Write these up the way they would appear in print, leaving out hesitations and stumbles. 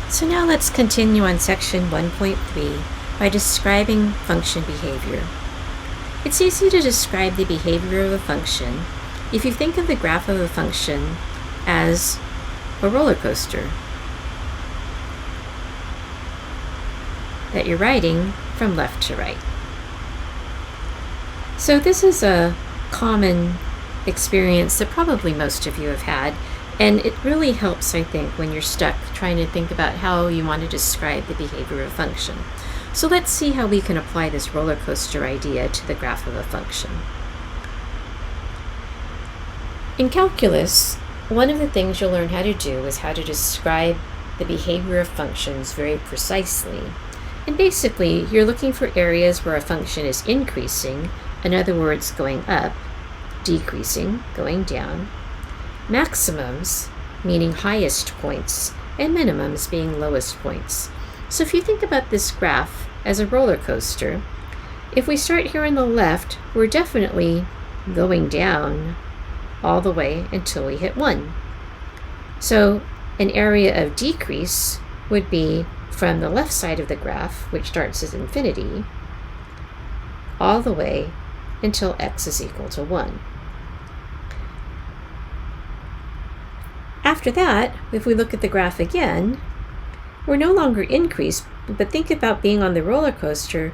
So now let's continue on section 1.3 by describing function behavior. It's easy to describe the behavior of a function if you think of the graph of a function as a roller coaster that you're riding from left to right. So this is a common experience that probably most of you have had, and it really helps, I think, when you're stuck trying to think about how you want to describe the behavior of a function. So let's see how we can apply this roller coaster idea to the graph of a function. In calculus, one of the things you'll learn how to do is how to describe the behavior of functions very precisely. And basically, you're looking for areas where a function is increasing, in other words, going up, decreasing, going down, maximums, meaning highest points, and minimums being lowest points. So if you think about this graph as a roller coaster, if we start here on the left, we're definitely going down all the way until we hit 1. So an area of decrease would be from the left side of the graph, which starts as infinity, all the way until x is equal to 1. After that, if we look at the graph again, we're no longer increased, but think about being on the roller coaster.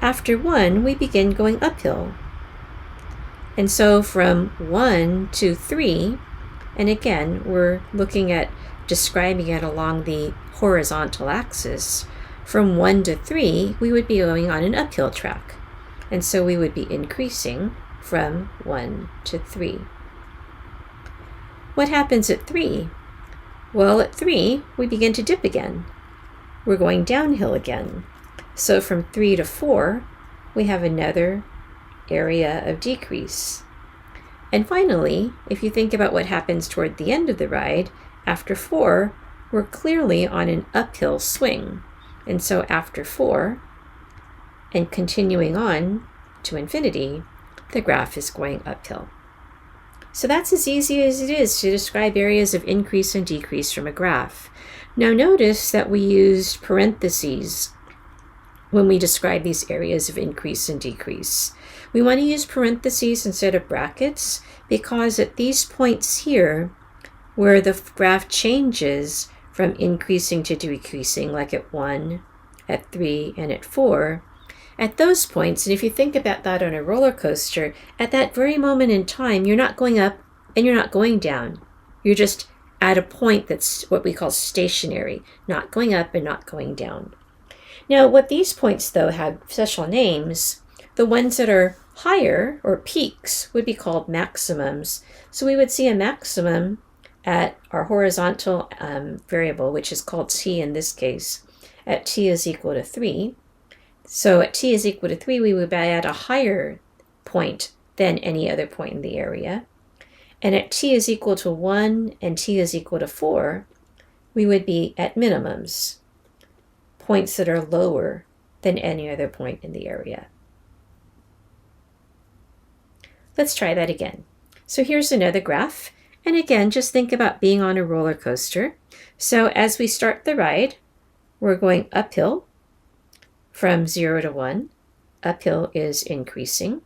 After 1, we begin going uphill. And so from 1 to 3, and again, we're looking at describing it along the horizontal axis. From 1 to 3, we would be going on an uphill track. And so we would be increasing from 1 to 3. What happens at 3? Well, at 3, we begin to dip again. We're going downhill again. So from 3 to 4, we have another area of decrease. And finally, if you think about what happens toward the end of the ride, after 4, we're clearly on an uphill swing. And so after 4, and continuing on to infinity, the graph is going uphill. So that's as easy as it is to describe areas of increase and decrease from a graph. Now notice that we used parentheses when we describe these areas of increase and decrease. We want to use parentheses instead of brackets because at these points here, where the graph changes from increasing to decreasing, like at 1, at 3, and at 4, at those points, and if you think about that on a roller coaster, at that very moment in time, you're not going up and you're not going down. You're just at a point that's what we call stationary, not going up and not going down. Now, what these points, though, have special names. The ones that are higher, or peaks, would be called maximums. So we would see a maximum at our horizontal variable, which is called t in this case, at t is equal to 3. So at t is equal to 3, we would be at a higher point than any other point in the area. And at t is equal to 1 and t is equal to 4, we would be at minimums, points that are lower than any other point in the area. Let's try that again. So here's another graph. And again, just think about being on a roller coaster. So as we start the ride, we're going uphill from 0 to 1. Uphill is increasing.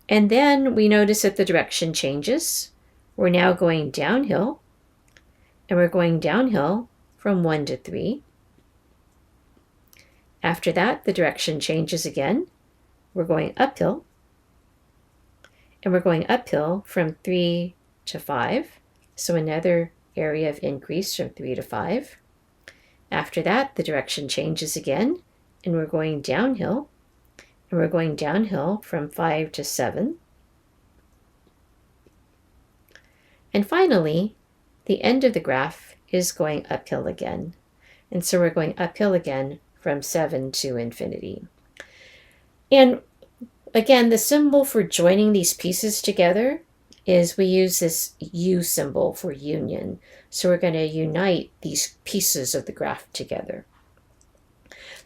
And then we notice that the direction changes. We're now going downhill. And we're going downhill from 1 to 3. After that, the direction changes again. We're going uphill. And we're going uphill from 3 to 5. So another area of increase from 3 to 5. After that, the direction changes again. And we're going downhill. And we're going downhill from 5 to 7. And finally, the end of the graph is going uphill again. And so we're going uphill again from 7 to infinity. And again, the symbol for joining these pieces together is we use this U symbol for union. So we're going to unite these pieces of the graph together.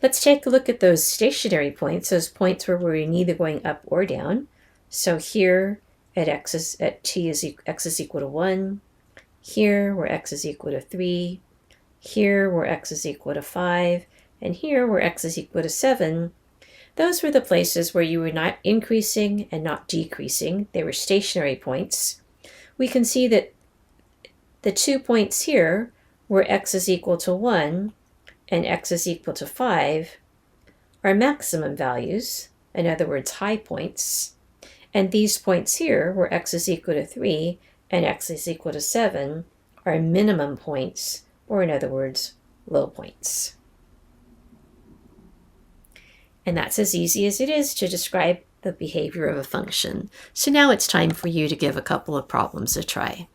Let's take a look at those stationary points, those points where we're neither going up or down. So here at x is equal to 1, here where x is equal to 3, here where x is equal to 5, and here where x is equal to 7, those were the places where you were not increasing and not decreasing. They were stationary points. We can see that the 2 points here, where x is equal to 1 and x is equal to 5, are maximum values, in other words, high points. And these points here, where x is equal to 3 and x is equal to 7, are minimum points, or in other words, low points. And that's as easy as it is to describe the behavior of a function. So now it's time for you to give a couple of problems a try.